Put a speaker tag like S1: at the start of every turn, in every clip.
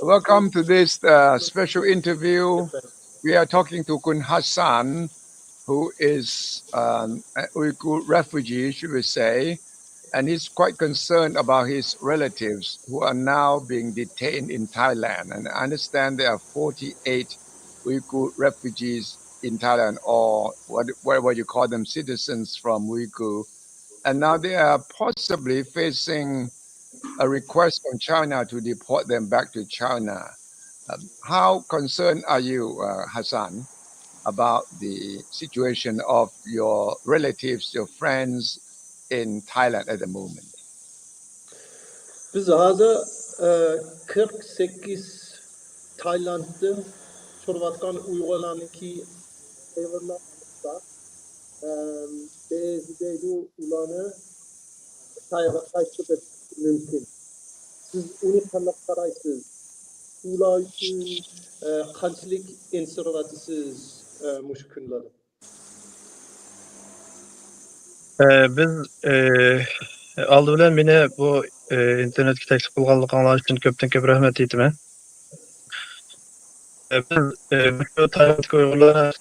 S1: Welcome to this special interview. We are talking to Kun Hassan, who is an Uyghur refugee, should we say, and he's quite concerned about his relatives who are now being detained in Thailand. And I understand there are 48 Uyghur refugees in Thailand, or whatever you call them, citizens from Uyghur. And now they are possibly facing a request from China to deport them back to China. How concerned are you, Hassan, about the situation of your relatives, your friends in Thailand at the moment?
S2: Biz hazır 48 Tayland'da çorvatkan uygulananki evlatlarında bezdedu ulanı kaybetmek mümkün. Siz onu kanıtlarsınız. Ula için kançılık inisiyatifsiz müşkünleri.
S3: Biz aldı bilen meni bu internetga taklif qilganligingiz uchun ko'pdan-ko'p rahmat aytaman. Biz Taylandga Uyg'urlar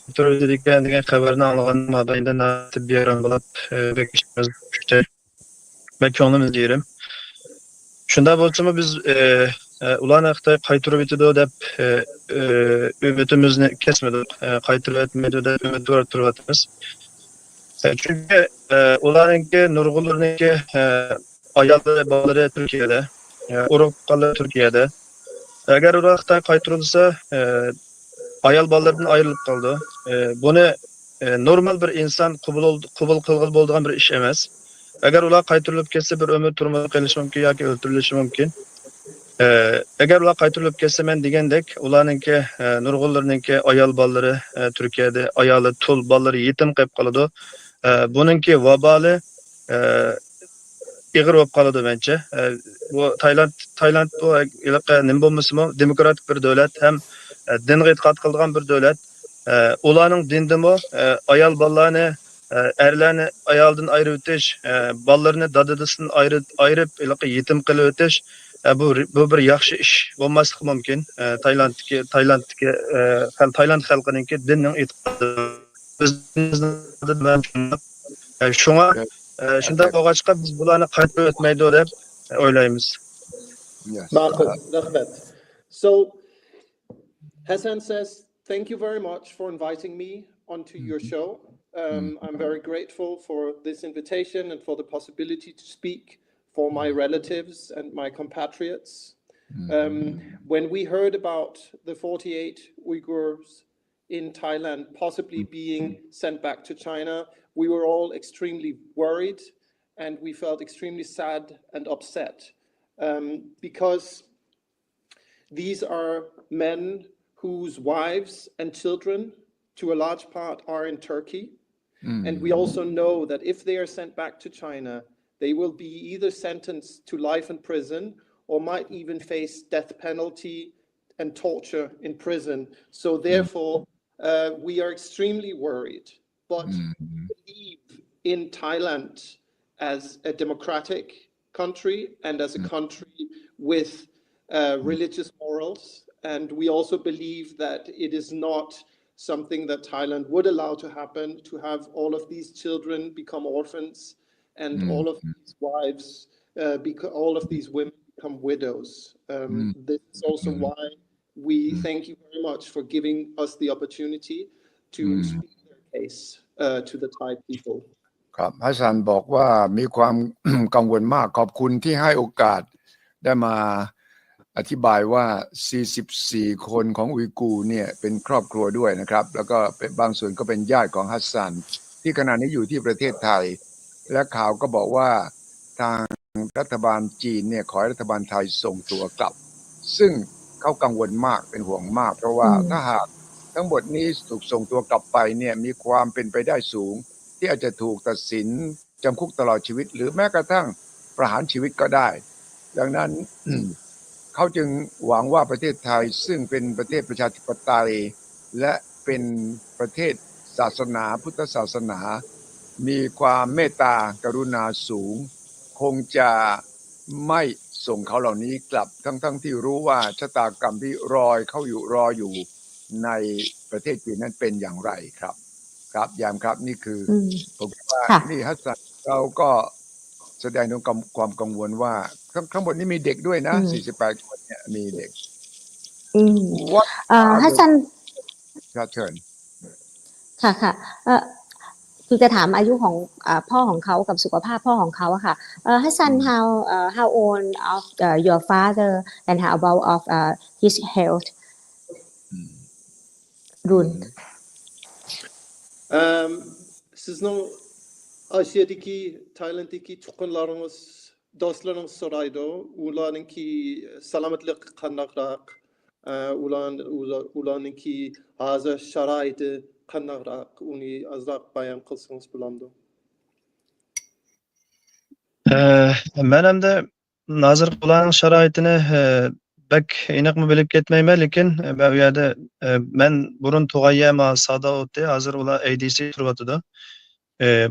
S3: o'tiradigan degan xabarni olganimda endi tibbiy yordam bo'lib bekishimiz kuchda va ko'nglimiz yerim. Shunda bo'lsa-mu biz ularni Xitoy qaytarib etadi deb umidimizni kesmadik. Qaytarib etmaydi deb umid ko'rib Çünkü ularınki, nurgullarınki ayalları, bağları Türkiye'de, Urukkalı Türkiye'de. Eğer ular Xitay qaytarılsa, ayal bağlarından ayrılıp kaldı. Bunu normal bir insan kubul kılgıl bolduğun bir iş emas. Eğer ular qaytarılıp kesse bir ömür turmalı qilishi mumkin yoki öldürülüşü mümkün. Eğer ular qaytarılıp kesse men degandek, ularınki, nurgullarınki ayal bağları Türkiye'de, ayalı, tul bağları yetim qilib qoladi. Bununki vabali ig'ir bo'lib qoladi menimcha. Bu Tayland bu nima bo'lmasimi demokratik bir davlat, ham dinga e'tiqod qiladigan bir davlat. Ularning dindimi ayol bolalarni, erlarni ayoldan ayirib o'tish, bolalarni dadasidan ayirib yetim qilib o'tish bu bir yaxshi ish bo'lmasligi mumkin. Tayland xalqininki dinning e'tiqodi Şuna shunday bo'lg'achqa biz bularni qaytarib o'tmaydi deb o'ylaymiz.
S2: Ma'qul, rahmat. So Hassan says, thank you very much for inviting me onto your show. I'm very grateful for this invitation and for the possibility to speak for my relatives and my compatriots. When we heard about the 48 Uyghurs in Thailand possibly being sent back to China, we were all extremely worried and we felt extremely sad and upset because these are men whose wives and children, to a large part, are in Turkey. And we also know that if they are sent back to China, they will be either sentenced to life in prison or might even face death penalty and torture in prison. So therefore, we are extremely worried. But we believe in Thailand as a democratic country and as a country with religious morals. And we also believe that it is not something that Thailand would allow to happen, to have all of these children become orphans and all of these wives, all of these women become widows. This is also why we thank you very much for giving us the opportunity to speak their case to the Thai people.
S1: ครับฮัสซันบอกว่ามีความกังวลมากขอบคุณที่ให้โอกาสได้มาอธิบายว่า44คนของอุยกูร์เนี่ยเป็นครอบครัวด้วยนะครับแล้วก็เป็นบางส่วนก็เป็นญาติของฮัสซันที่ขณะนี้อยู่ที่ประเทศไทยและข่าวก็บอกว่าทางรัฐบาลจีนเนี่ยขอให้รัฐบาลไทยส่งตัวกลับซึ่งเขากังวลมากเป็นห่วงมากเพราะว่าถ้าหากทั้งหมดนี้ถูกส่งตัวกลับไปเนี่ยมีความเป็นไปได้สูงที่อาจจะถูกตัดสินจำคุกตลอดชีวิตหรือแม้กระทั่งประหารชีวิตก็ได้ดังนั้น เขาจึงหวังว่าประเทศไทยซึ่งเป็นประเทศประชาธิปไตยและเป็นประเทศศาสนาพุทธศาสนามีความเมตตากรุณาสูงคงจะไม่ ส่งเขาเหล่านี้กลับทั้งที่รู้ว่าชะตากรรมที่รออยู่ในประเทศจีนนั้นเป็นอย่างไรครับครับยามครับนี่คือผมว่านี่ฮัสซันเราก็แสดงถึงความกังวลว่าทั้งหมดนี้มีเด็กด้วยนะ48คนเนี่ยมีเด็ก
S4: ฮัสซัน
S1: เชิญ
S4: ค่ะคือจะถามอายุของพ่อของเขากับสุขภาพพ่อของเขาอะค่ะฮัสซัน how old of your father and how about of his health รุน
S2: siz no Asya'daki Tayland'daki çukurlarınız dostlarınız soraydı ularınki salametlik qandaqraq ularınki hazır şaraiti qandaqraq uni azraq bayan qilsangiz bo'lamdi
S3: men hamda hozir ularning sharoitini bak aniqmi bilib ketmayman lekin bu yerda men burun tug'ayama savdo o'tdi hozir ular ADC turyotidi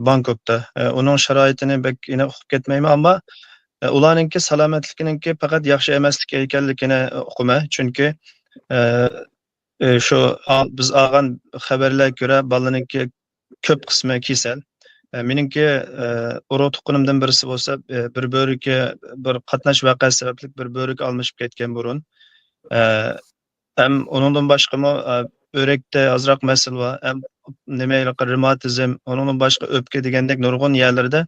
S3: Bangkokda uning sharoitini bak aniq uqib ketmayman ammo ularninki salomatliginiki faqat yaxshi emasligi ekanligini uqaman chunki shu biz olgan xabarlarga ko'ra bolaninki ko'p qismi kasal meningki urug' tuqqanimdan birisi bo'lsa bir bo'rikka bir qatnash voqeasi sababli bir bo'rik almashib ketgan burun ham uningdan boshqami o'rakda ozroq masala bor ham nimalar revmatizm uningdan boshqa o'pka degandek nurg'un yerlarda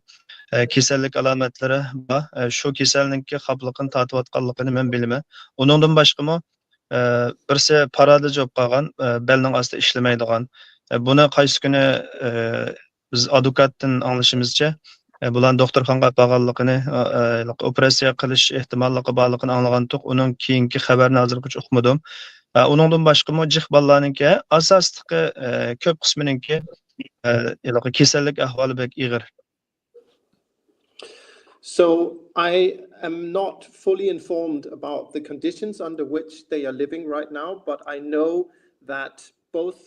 S3: kasallik alomatlari bor shu kasallikka xabliqini tortayotganligini men bilaman uningdan boshqami birisi paraliz bo'lib qolgan belning ostida ishlamaydigan buni qaysi kuni biz advokatdan anglashimizcha bularni doktorxonaga borganligini operatsiya qilish ehtimolligi borligini anglagandik uning keyingi xabarini hozirgacha uqmadim uningdan boshqami jiq bolalarniki asosliqi ko'p qismininki kasallik ahvoli bek ig'ir.
S2: So I am not fully informed about the conditions under which they are living right now, but I know that both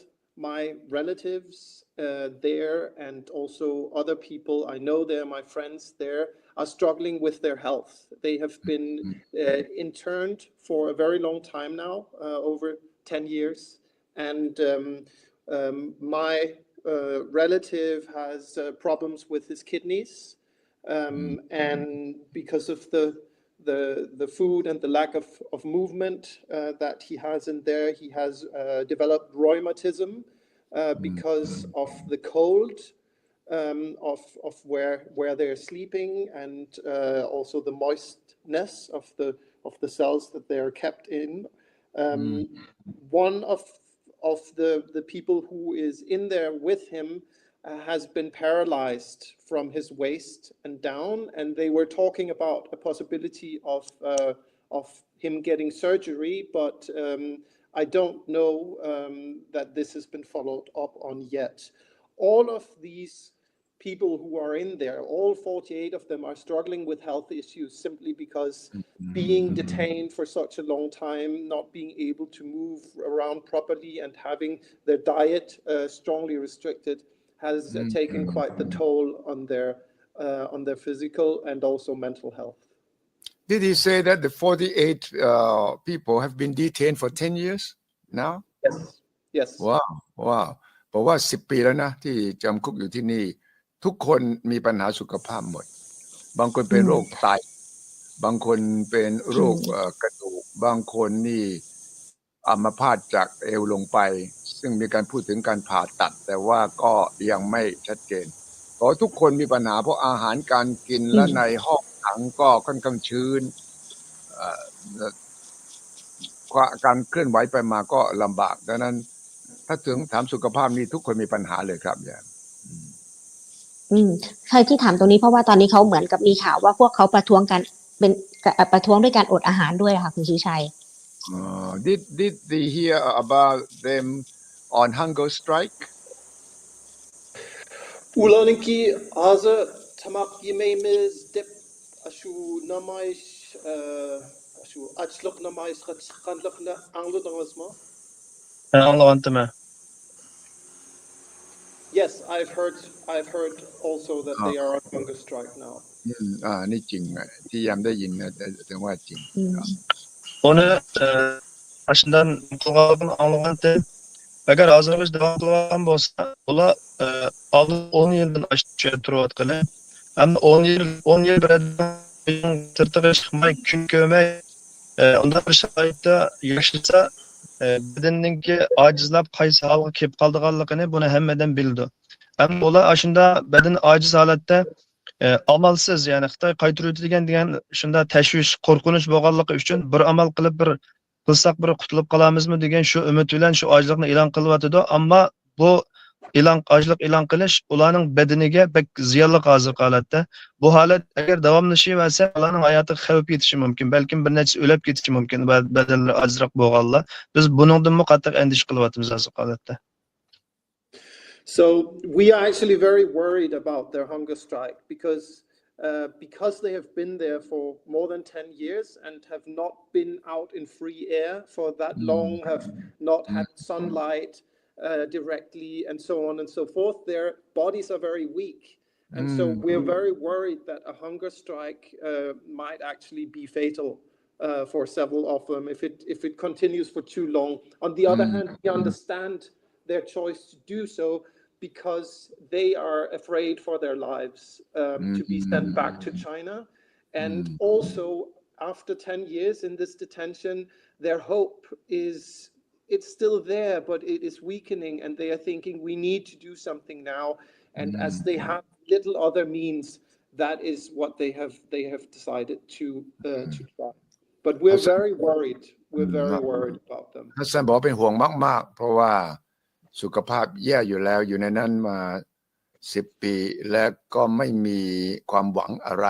S2: my relatives there and also other people I know there, my friends there, are struggling with their health. They have been interned for a very long time now, over 10 years, and my relative has problems with his kidneys. And because of the food and the lack of movement that he has in there, he has developed rheumatism because of the cold of where they're sleeping and also the moistness of the cells that they are kept in. One of the people who is in there with him has been paralyzed from his waist and down, and they were talking about a possibility of him getting surgery, but I don't know that this has been followed up on yet. All of these people who are in there, all 48 of them, are struggling with health issues simply because being detained for such a long time, not being able to move around properly, and having their diet strongly restricted has taken quite the toll on their physical and also mental health.
S1: Did he say that the 48 people have been detained for 10 years now?
S2: Yes.
S1: Wow. เพราะว่า10 ปีแล้วนะที่จำคุกอยู่ที่นี่ทุกคนมีปัญหาสุขภาพหมดบางคนเป็นโรคไตบางคนเป็นโรคกระดูกบางคนนี่อัมพาตจากเอวลงไปซึ่งมีการพูดถึงการผ่าตัดแต่ว่าก็ยังไม่ชัดเจนเพราะทุกคนมีปัญหาเพราะอาหารการกินและในห้องขังก็ค่อนข้างชื้นการเคลื่อนไหวไปมาก็ลำบากดังนั้นถ้าถึงถามสุขภาพนี่ทุกคนมีปัญหาเลยครับอย่าง
S4: ใช่ที่ถามตรงนี้เพราะว่าตอนนี้เขาเหมือนกับมีข่าวว่าพวกเขาประท้วงกันเป็นประท้วงด้วยการอดอาหารด้วยค่ะคุณชูชัย
S1: Did they hear about them on hunger strike?
S2: Ulanınki hazır tamak yemeğimiz dep şu namayış şu açlık namayışga çıkanlıkını anladınız mı?
S3: Anlamadım.
S2: Yes, I've heard also that they are on hunger strike now.
S1: นี่จริงที่ยามได้ยินนะแต่ว่าจริง
S3: Onu aşından kılğanlığını anlaganda agar hozirgacha davom qilgan bo'lsa, ular 10 yildan oshib turayotgani, hamda 10 yil birdan tirtig'i chiqmay, kun ko'rmay, unday bir sharoitda yashasa, badanininki ojizlab qaysi holga kelib qolganligini buni hammadan bildi. Hamda ular ashunda badan ojiz holatda amalsiz, ya'ni Xitoy qaytaruvdi degan shunda tashvish, qo'rqinch bo'lganligi uchun bir amal qilib bir qilsak bir qutulib qolamizmi degan shu umid bilan shu ojizlikni e'lon qilyotdi. Ammo bu ojizlik e'lon qilish ularning badaniga bek ziyonli hozir holatda. Bu holat agar davomlashaversa, ularning hayotiga xavf yetishi mumkin. Balkim bir necha o'lib ketishi mumkin. Badanlari ojizroq bo'lganlar. Biz buningdan qattiq andish qilyapmiz hozir holatda.
S2: So we are actually very worried about their hunger strike because they have been there for more than 10 years and have not been out in free air for that long, have not had sunlight directly, and so on and so forth. Their bodies are very weak. And so we're very worried that a hunger strike might actually be fatal for several of them if it continues for too long. On the other hand, we understand their choice to do so because they are afraid for their lives to be sent back to China. And also, after 10 years in this detention, their hope is, it's still there, but it is weakening, and they are thinking we need to do something now. And as they have little other means, that is what they have decided to try. But we're very worried. We're very worried about them.
S1: ฮัสซันบอกเป็นห่วงมากๆเพราะว่าสุขภาพแย่อยู่แล้วอยู่ในนั้นมา10 ปีแล้วก็ไม่มีความหวังอะไร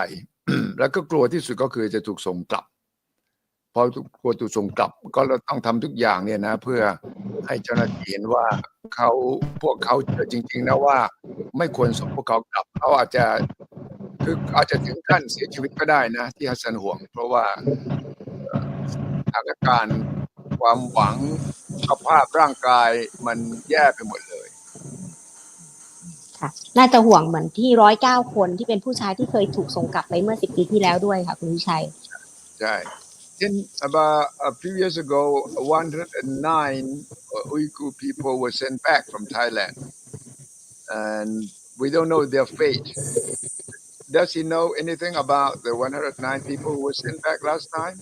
S1: แล้วก็กลัวที่สุดก็คือจะถูกส่งกลับพอกลัวถูกส่งกลับก็เราต้องทำทุกอย่างเนี่ยนะเพื่อให้เจ้าหน้าที่เห็นว่าพวกเขาเจอจริงๆนะว่าไม่ควรส่งพวกเขากลับเขาอาจจะถึงขั้นเสียชีวิตก็ได้นะที่ฮัสซันห่วงเพราะว่าสถานการณ์ความหวังสภาพร่างกายมันแย่ไปหมดเลย
S4: ค่ะน่าจะห่วงเหมือนที่109 คนที่เป็นผู้ชายที่เคยถูกส่งกลับไปเมื่อ10 ปีที่แล้วด้วยค่ะคุณวิชัย
S1: ใช่ About a few years ago 109 Uyghur people were sent back from Thailand and we don't know their fate. Does he know anything about the 109 people who were sent back last time?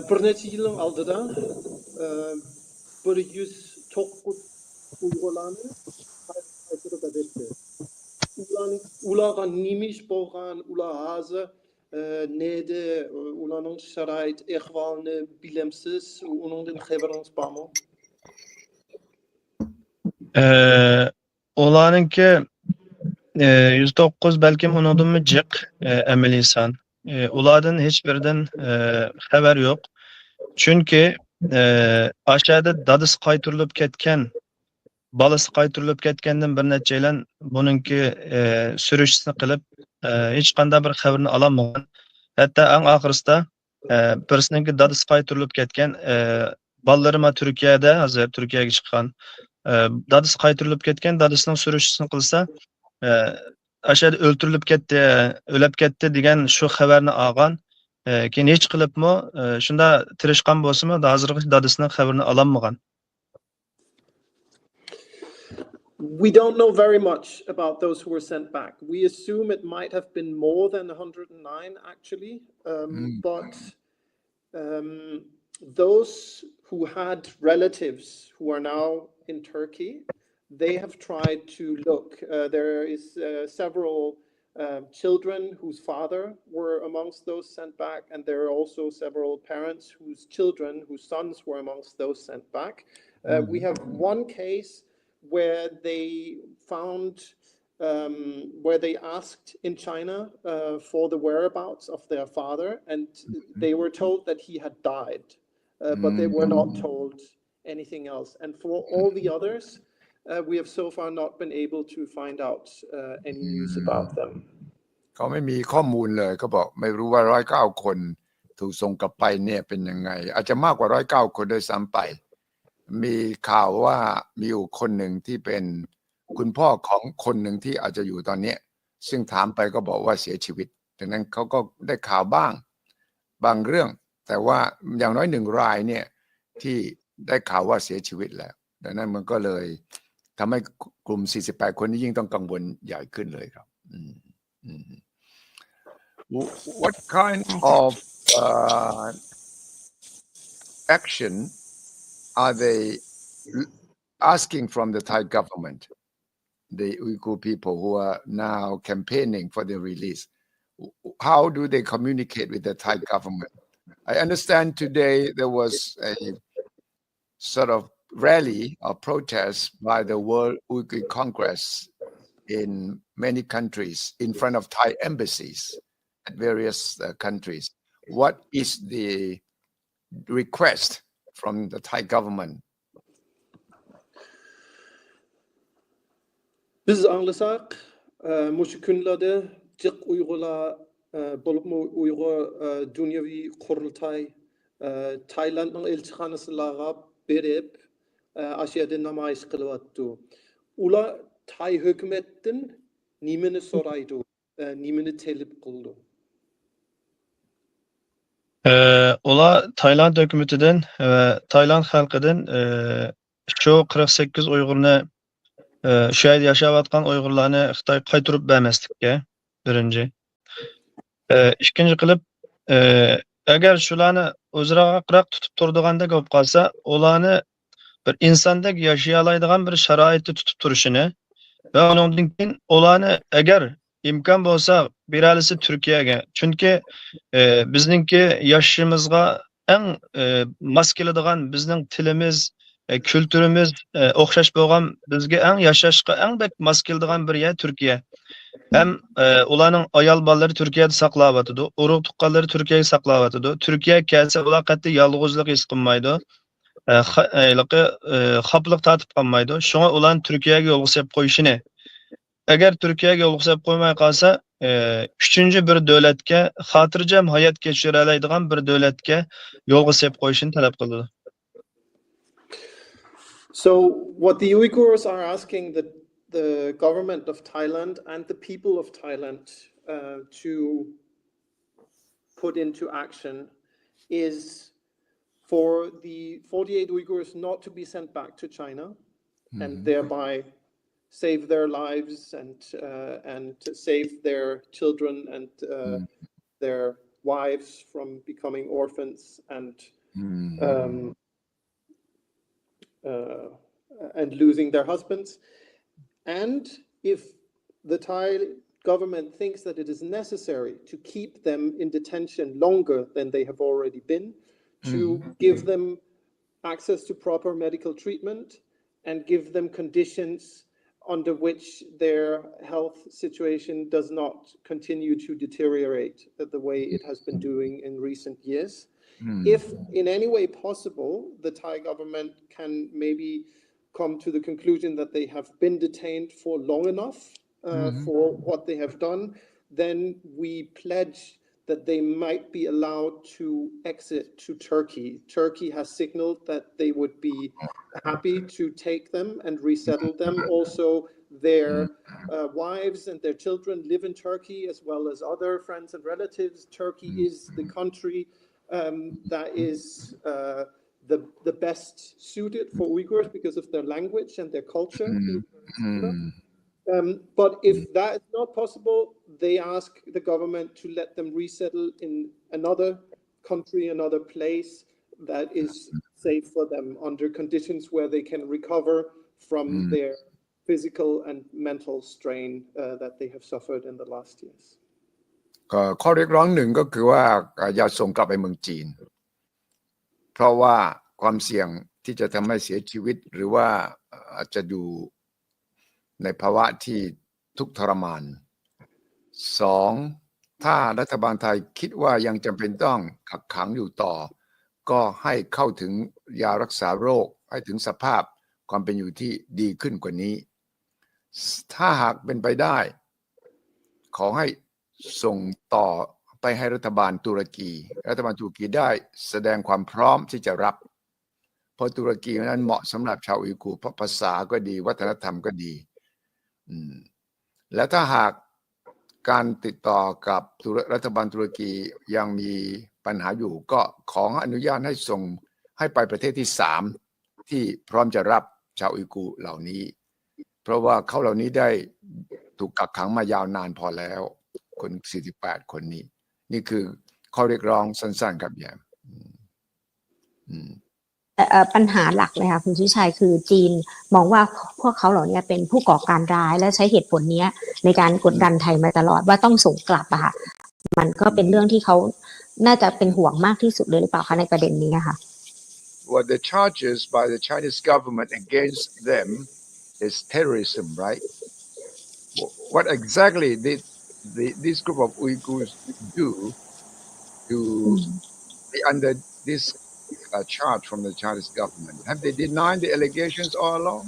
S2: Bir necha yilning oldida 109 Uyg'urlarni qaytarib berdi. Ularga nima ish bo'lgan, ular hozir neda, ularning sharoit ahvolini bilamsiz, uningdan xabaringiz bormi?
S3: Ularninki 109 balkim uningdanmi jiq amalisan. Ulardan hech biridan xabar yo'q. Chunki aşağıda dadisi qaytarilib ketgan, balasi qaytarilib ketgandan bir necha yil buningki surishni qilib hech qanday bir xabarni ololmagan. Hatto eng oxirisida birsiningki dadisi qaytarilib ketgan, bolalarima Turkiyada, hozir Turkiyaga chiqqan. Dadisi qaytarilib ketgan, dadisining surishini qilsa, aşağıda o'lib ketdi degan shu xabarni olgan. Keyin hech qilibmi shunda tirishgan bo'lsa-mu, hozirgi dadasining xabarini ololmagan.
S2: We don't know very much about those who were sent back. We assume it might have been more than 109 actually, but those who had relatives who are now in Turkey, they have tried to look. There is several children whose father were amongst those sent back, and there are also several parents whose sons were amongst those sent back. We have one case where they found, where they asked in China for the whereabouts of their father, and they were told that he had died, but they were not told anything else. And for all the others, we have so far not been able to find out any news about them.
S1: เขาไม่มีข้อมูลเลยเขาบอกไม่รู้ว่า109 คนถูกส่งกลับไปเนี่ยเป็นยังไงอาจจะมากกว่า109 คนด้วยซ้ำไปมีข่าวว่ามีอยู่คนหนึ่งที่เป็น คุณพ่อของคนหนึ่งที่อาจจะอยู่ตอนนี้ซึ่งถามไปก็บอกว่าเสียชีวิตดังนั้นเขาก็ได้ข่าวบ้างบางเรื่องแต่ว่าอย่างน้อย1 รายเนี่ยที่ได้ข่าวว่าเสียชีวิตแล้วดังนั้นมันก็เลยทำให้กลุ่ม48 คนนี้ยิ่งต้องกังวลใหญ่ขึ้นเลยครับWhat kind of action are they asking from the Thai government, the Uyghur people who are now campaigning for their release? How do they communicate with the Thai government? I understand today there was a sort of rally or protest by the World Uyghur Congress in many countries in front of Thai embassies at various countries. What is the request from the Thai government?
S2: Biz anlasak, muşu günlerde cık Uygurlar, bulupmu Uygur dünyevi kurultay, Tayland'ın elçixanasılara berip, aşağıda namayış kılıvattu. Ula Tay hükümetin nimeni soraydı, nimeni telip kıldı.
S3: Ola Tayland hökümetinden ve Tayland halkıdan şu 48 Uygurni şu yerda yaşayotgan Uygurlarni Xitoy qaytarib bermaslikka birinchi. Ikkinchi qilib agar shularni o'zaro aqroq tutib turdiganda bo'lib qolsa, ularni bir insondek yashay oladigan bir sharoitda tutib turishini va undan keyin ularni agar imkon bo'lsa beralisi Turkiyaga. Chunki bizningki yashashimizga eng mos keladigan bizning tilimiz, kültürimiz o'xshash bo'lgan bizga eng yashashga eng bek mos keladigan bir yer Turkiya. Hem ularning ayol bolalari Turkiyada saqlayotidi, urug' tuqqanlari Turkiyaga saqlayotidi. Turkiya kelsa ular qat'iy yolg'izlik his qilmaydi. Xaflik tortib qolmaydi. Shunga ularni Turkiyaga yo'l qo'yib qo'yishini. Agar Turkiyaga yo'l qo'yib qo'ymay qolsa, uchinchi bir davlatga xotirjam hayot kechira oladigan bir davlatga yo'l qo'yib qo'yishini talab qildi.
S2: So what the Uyghurs are asking the government of Thailand and the people of Thailand to put into action is for the 48 Uyghurs not to be sent back to China and thereby save their lives and save their children and their wives from becoming orphans and losing their husbands. And if the Thai government thinks that it is necessary to keep them in detention longer than they have already been, to give them access to proper medical treatment and give them conditions under which their health situation does not continue to deteriorate the way it has been doing in recent years. If in any way possible, the Thai government can maybe come to the conclusion that they have been detained for long enough for what they have done, then we pledge that they might be allowed to exit to Turkey. Turkey has signaled that they would be happy to take them and resettle them. Also, their wives and their children live in Turkey as well as other friends and relatives. Turkey is the country that is the best suited for Uyghurs because of their language and their culture. But if that is not possible, they ask the government to let them resettle in another country, another place that is safe for them under conditions where they can recover from their physical and mental strain that they have suffered in the last years.
S1: ข้อเรียกร้องหนึ่งก็คือว่าอย่าส่งกลับไปเมืองจีนเพราะว่าความเสี่ยงที่จะทำให้เสียชีวิตหรือว่าอาจจะอยู่ในภาวะที่ทุกข์ทรมาน2ถ้ารัฐบาลไทยคิดว่ายังจำเป็นต้องกักขังอยู่ต่อก็ให้เข้าถึงยารักษาโรคให้ถึงสภาพความเป็นอยู่ที่ดีขึ้นกว่านี้ถ้าหากเป็นไปได้ขอให้ส่งต่อไปให้รัฐบาลตุรกีได้แสดงความพร้อมที่จะรับเพราะตุรกีนั้นเหมาะสำหรับชาวอุยกูร์เพราะภาษาก็ดีวัฒนธรรมก็ดี และถ้าหากการติดต่อกับรัฐบาลตุรกียังมีปัญหาอยู่ก็ขออนุญาตให้ส่งให้ไปประเทศที่3ที่พร้อมจะรับชาวอุยกูร์เหล่านี้เพราะว่าเขาเหล่านี้ได้ถูกกักขังมายาวนานพอแล้วคน48คนนี้นี่คือข้อเรียกร้องสั้นๆครับแยม
S4: ปัญหาหลักเลยค่ะคุณชิชัยคือจีนมองว่าพวกเขาเหล่านี้เป็นผู้ก่อการร้ายและใช้เหตุผลนี้ในการกดดันไทยมาตลอดว่าต้องส่งกลับอะค่ะมันก็เป็นเรื่องที่เขาน่าจะเป็นห่วงมากที่สุดเลยหรือเปล่าคะในประเด็นนี้ค่ะ
S1: What the charges by the Chinese government against them is terrorism, right? What exactly did this group of Uyghurs do to be under this charge from the Chinese government? Have they denied the allegations all along?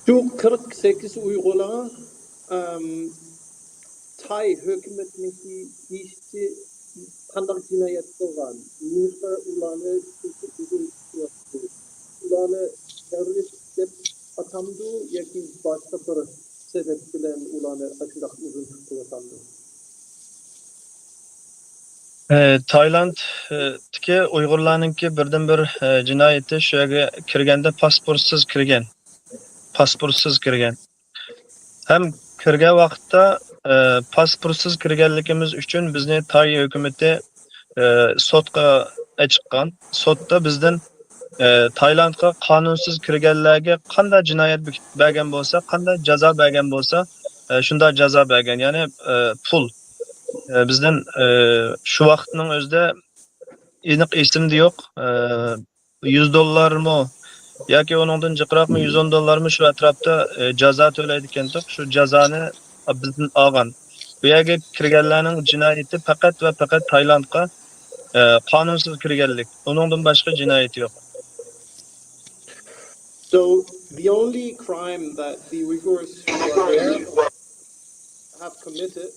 S2: Şu 48 Uygurlar Tay hükümetindeki işçi kandak cinayet kılgan, nüfe ulanı ulanı terörist dep atamdı, yaki başka bir sebep bilen ulanı aşırı uzun tuttu atamdı.
S3: Taylanddagi Uyg'urlarninki birdan bir jinoyati shu yerga kirganda pasportsiz kirgan. Ham kirgan vaqtda pasportsiz kirganligimiz uchun bizni Tay hukumati sotga chiqqan. Sotda bizdan Taylandga qonunsiz kirganlarga qanday jinoyat bergan bo'lsa, qanday jazo bergan bo'lsa, shunday jazo bergan. Ya'ni pul bizden şu vaqtning o'zida aniq esimda yo'q. $100 mı yoki uningdan jiqroqmi $110 mı shu atrofda jazo to'laydi ekandik. Shu jazoni bizdan olgan. Bu yerga kirganlarning jinoyati faqat va faqat Taylandga qonunsiz kirganlik. Uningdan boshqa jinoyat yo'q.
S2: So the only crime that the Uyghurs who are there have committed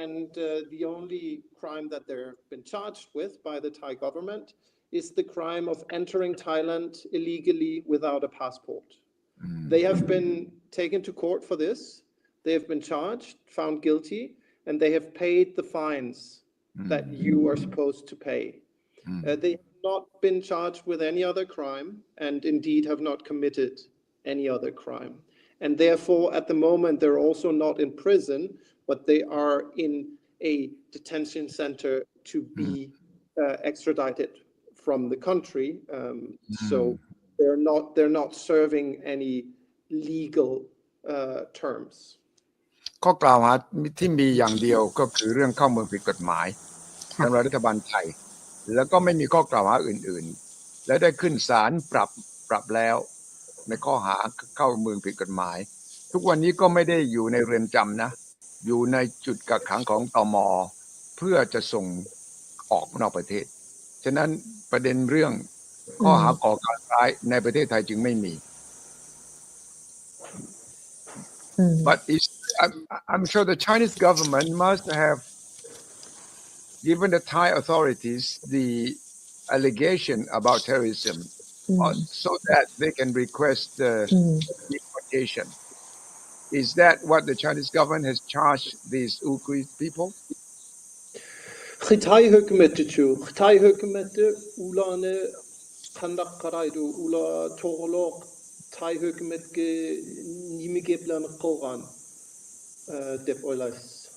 S2: and the only crime that they've been charged with by the Thai government is the crime of entering Thailand illegally without a passport. They have been taken to court for this. They have been charged, found guilty, and they have paid the fines that you are supposed to pay. They have not been charged with any other crime and indeed have not committed any other crime. And therefore, at the moment, they're also not in prison, but they are in a detention center to be extradited from the country. So they're not serving any legal terms.
S1: ข้อกล่าวหาที่มีอย่างเดียวก็คือเรื่องเข้าเมืองผิดกฎหมายสำหรับรัฐบาลไทยแล้วก็ไม่มีข้อกล่าวหาอื่นๆและได้ขึ้นศาลปรับแล้วในข้อหาเข้าเมืองผิดกฎหมายทุกวันนี้ก็ไม่ได้อยู่ในเรือนจำนะอยู่ในจุดกักขังของตม.เพื่อจะส่งออกนอกประเทศฉะนั้นประเด็นเรื่องข้อหาก่อการร้ายในประเทศไทยจึงไม่มี But I'm sure the Chinese government must have given the Thai authorities the allegation about terrorism so that they can request deportation. Is that what the Chinese government has charged these Uyghur people?
S2: Xitay hükümeti ulanı kandak karaydı, ula toğluk Tay hükümetge nimi geplerini kılgan dep oylaysiz.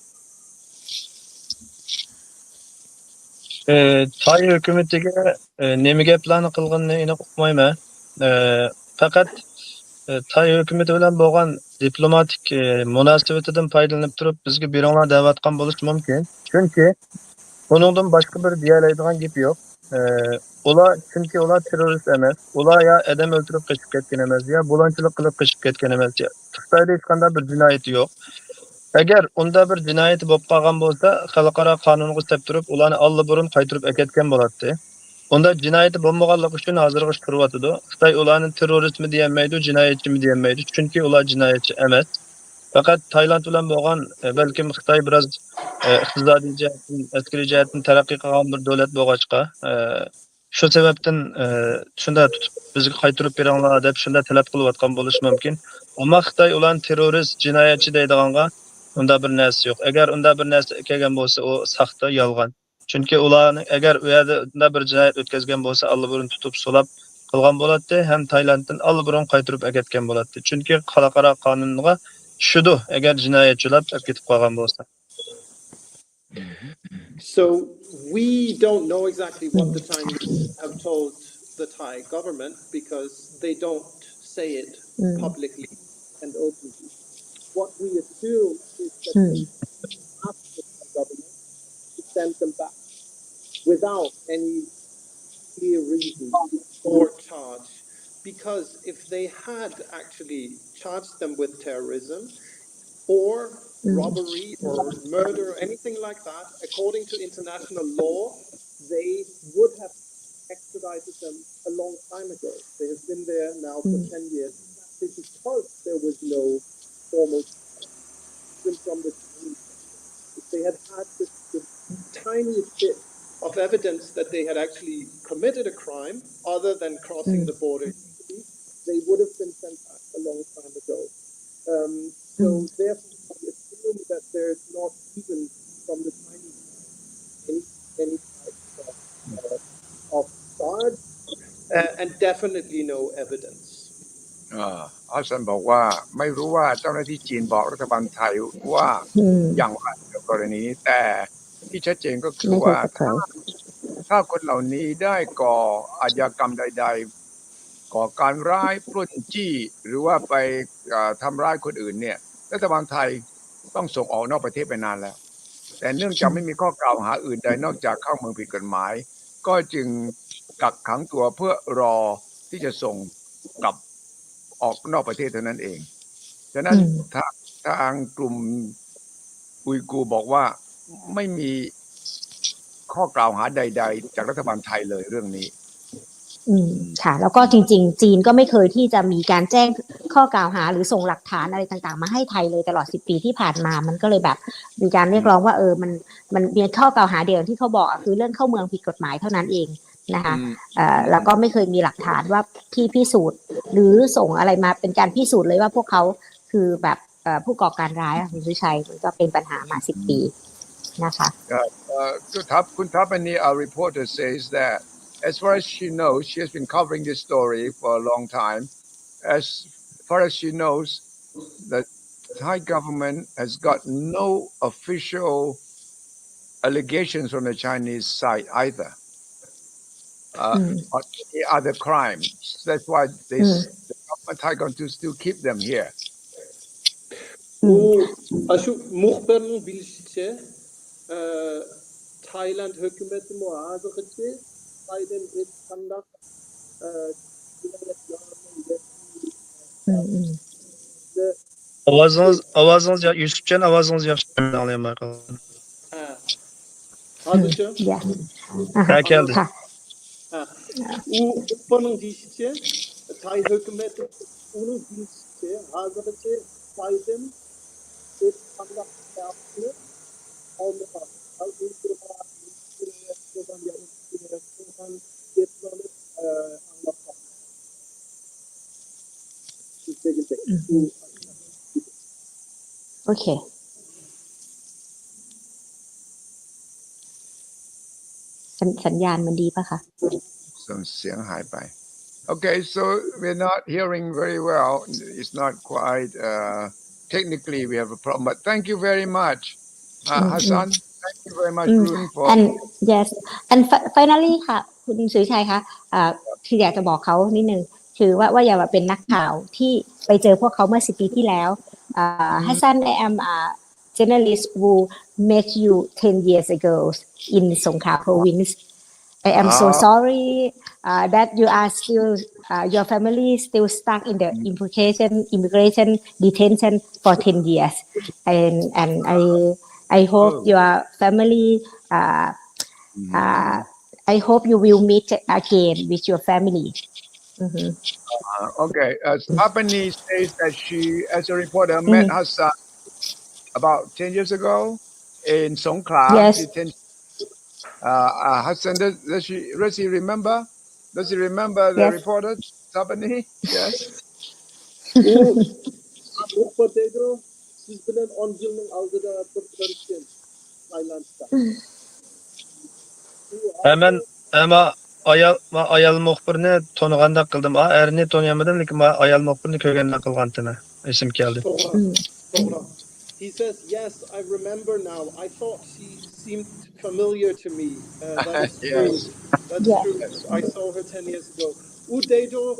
S3: Tay hükümetiga nima gaplarni qilganini uqmayman. Faqat Tay hükümeti bilan bo'lgan diplomatik munosabatidan foydalanib turib bizga beringlar da'vatgan bo'lishi mumkin. Chunki buningdan boshqa bir deyalaydigan gap yo'q. Chunki ular terrorist emas. Ular ya adam o'ldirib qochib ketgan emas, ya bo'lonchilik qilib qochib ketgan emas. Xitoyda hech qanday bir jinoyati yo'q. Agar unda bir jinoyati bo'lib qolgan bo'lsa, xalqaro qonunga chap turib, ularni allaburun qaytirib ketgan bo'ladi. Unda jinoyati bo'lmaganligi uchun hozirga turyotidi. Xitoy ularni terroristmi deyolmaydi, jinoyatchimi deyolmaydi, chunki ular jinoyatchi emas. Faqat Tayland bilan bo'lgan balkim Xitoy biroz iqtisodiy jihatdan, askariy jihatdan taraqqiy qilgan bir davlat bo'lg'achqa, shu sababdan shunda tutib bizga qaytarib beringlar deb shunda talab qilayotgan bo'lishi mumkin. Ammo Xitoy ularni terrorist, jinoyatchi deydiganga unda bir narsa yo'q. Agar unda bir narsa kelgan bo'lsa, u saxta, yolg'on. Chunki ularni agar u yerda unda bir jinoyat o'tkazgan bo'lsa, albaburun tutib so'lab qilgan bo'ladi, ham Tailanddan albaburun qaytarib agatgan bo'ladi. Chunki xalqaro qonunga tushidu agar jinoyatchilar ketib qolgan bo'lsa.
S2: So we don't know exactly what the Chinese have told the Thai government because they don't say it publicly and openly. What we assume is that they ask the Thai government to send them back without any clear reason or charge. Because if they had actually charged them with terrorism or robbery or murder or anything like that, according to international law, they would have extradited them a long time ago. They have been there now for 10 years. It's because there was no formal from the Chinese. If they had had the tiniest bit of evidence that they had actually committed a crime other than crossing the border, they would have been sent back a long time ago. So therefore, we assume that there's not even from the Chinese any type of charge and definitely no evidence.
S1: ฮัสซันบอกว่าไม่รู้ว่าเจ้าหน้าที่จีนบอกรัฐบาลไทยว่าอย่างไรเกี่ยวกับกรณีนี้แต่ที่ชัดเจนก็คือว่าถ้าคนเหล่านี้ได้ก่ออาชญากรรมใดๆก่อการร้ายปล้นจี้หรือว่าไปทำร้ายคนอื่นเนี่ยรัฐบาลไทยต้องส่งออกนอกประเทศไปนานแล้วแต่เนื่องจากไม่มีข้อกล่าวหาอื่นใดนอกจากเข้าเมืองผิดกฎหมายก็จึงกักขังตัวเพื่อรอที่จะส่งกลับออกนอกประเทศเท่านั้นเองฉะนั้นทางกลุ่มอุยกูร์บอกว่าไม่มีข้อกล่าวหาใดๆจากรัฐบาลไทยเลยเรื่องนี้
S4: ค่ะแล้วก็จริงๆจีนก็ไม่เคยที่จะมีการแจ้งข้อกล่าวหาหรือส่งหลักฐานอะไรต่างๆมาให้ไทยเลยตลอด10 ปีที่ผ่านมามันก็เลยแบบมีการเรียกร้องว่ามันมีข้อกล่าวหาเดียวที่เขาบอกคือเรื่องเข้าเมืองผิดกฎหมายเท่านั้นเองนะคะแล้วก็ไม่เคยมีหลักฐานว่าพิสูจน์หรือส่งอะไรมาเป็นการพิสูจน์เลยว่าพวกเขาคือแบบผู้ก่อการร้ายคุณสุชัยมันก็เป็นปัญหามา10 ปีนะคะ
S1: คุณทัพอันนี้ our reporter says that as far as she knows she has been covering this story for a long time as far as she knows the Thai government has got no official allegations from the Chinese side either on any other crimes. That's why the government Thai going to still keep them here.
S2: Aşu muhbirning bilishicha Tayland hukumati muhozirati Tayland hech qanday
S3: ovozingiz Yusufjon ovozingiz yaxshi anglamay qoldim.
S2: Hozirchi?
S3: Ha keldi.
S2: U muhbirning deyishicha Tay hukumati uning bilishicha hozircha Tayland hech qanday yapni olmagan.
S4: โอเคสัญญาณมันดีป่ะคะ
S1: เสียงหายไป Okay, so we're not hearing very well. It's not quite technically we have a problem, but thank you very much, Hassan. Thank you very much, Rune, for
S4: and yes and finally ค่ะคุณสุชัยคะคืออยากจะบอกเขานิดนึงคือว่าอย่ามาเป็นนักข่าวที่ไปเจอพวกเขาเมื่อ10 ปีที่แล้วHassan I am a journalist who met you 10 years ago in Songkhla province I am so sorry that you are still your family still stuck in the immigration detention for 10 years and I hope your family I hope you will meet again with your family.
S1: Okay, Apani says that she, as a reporter, met Hassan about 10 years ago in Songkhla.
S4: Yes.
S1: Hassan, does he remember? Does he remember the
S4: Yes.
S1: reporter, Tabani? Yes.
S2: Muhtedro, siz bilen 10 yılın aldığı bir görüşüm Tayland'da.
S3: Hemen ama ayal muhbirni tanıganda kıldım. Erini tanıyamadım lekin ayal muhbirni ko'rganda qilgandim. Esim keldi.
S2: Doğru. He says, yes, I remember now. I thought she seemed familiar to me. That is true.
S1: Yes.
S2: That's
S4: Yeah.
S2: true. I saw her 10 years ago. Udeydo,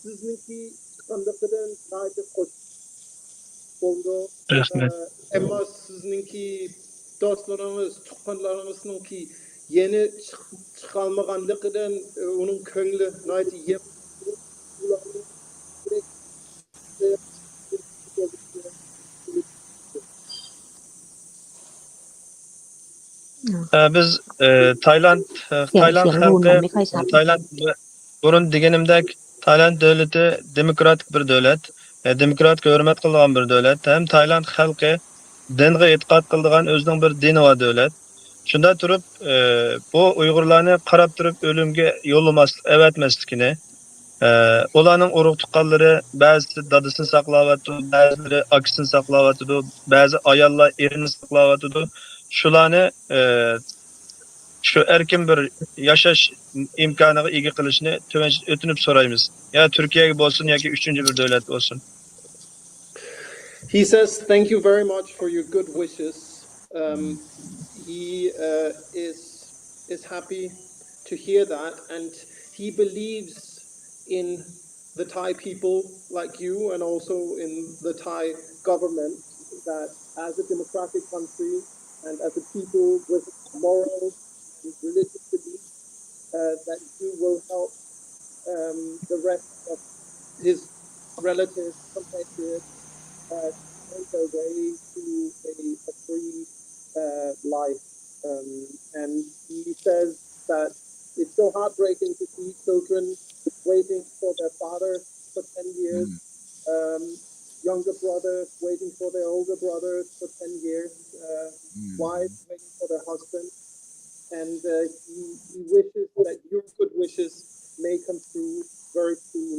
S2: sizinki sandıkların naydı hoş oldu.
S3: Rahmet.
S2: Ama sizinki dostlarımız, tuğanlarımızınki yeni çıkalmaganlıktan onun köngülü naydı yep.
S3: Biz Tayland
S4: เสียง
S3: Tayland
S4: รูนมัน
S3: halkı
S4: ไม่ค่อยชัด
S3: Tayland burun deganimdek Tayland devleti demokratik bir devlet, demokratik hurmat qilgan bir devlet. Hem Tayland halkı dinga e'tiqod qiladigan o'zining bir dini va devlet. Shunda turib bu Uyg'urlarni qarab turib o'limga yo'llamaslik, avatmaslikini, ularning urug' tuqqanlari ba'zisi dadasini saqlayotdi, ba'zilari akasini saqlayotdi, ba'zi ayollar erini saqlayotdi. Shularni şu erkin bir yaşaş imkanına ega qilishni o'tinib so'raymiz. Ya Turkiyaga bo'lsin yoki uchinchi bir davlat bo'lsin.
S2: He says, thank you very much for your good wishes. He is happy to hear that, and he believes in the Thai people like you and also in the Thai government that as a democratic country and as a people with moral and religious beliefs, that you will help the rest of his relatives, compatriots, find their way to a free life. And he says that it's so heartbreaking to see children waiting for their father for 10 years, younger brothers waiting for their older brothers for 10 years, wives waiting for their husbands. And he wishes that your good wishes may come true very soon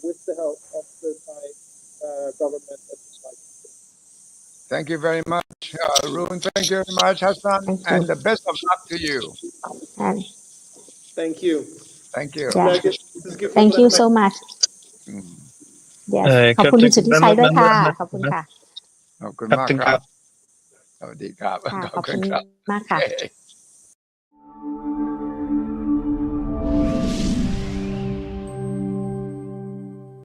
S2: with the help of the Thai government and the Thai people.
S1: Thank you very much, Arun. Thank you very much, Hassan.
S4: Thank you.
S1: And the best of luck to you.
S4: and
S2: Thank you.
S1: Thank you.
S4: yeah
S2: Siz gibi
S4: thank you
S2: bırakmayın.
S4: so much
S1: อืม
S4: yes ขอบคุณคุณสุทธิชัยด้วยค่ะ ขอบคุณค่ะ
S1: ขอบคุณ
S3: ขอบ
S1: มาก
S3: คุณ
S1: ค
S3: ครั
S1: รับ บ สวัสดีครับ
S4: ค่ะ
S1: ข
S4: ข
S1: อ
S4: อ
S1: บบ คุ
S4: คุณ ณ
S1: ครับ
S4: มากค่ะ
S1: โอเค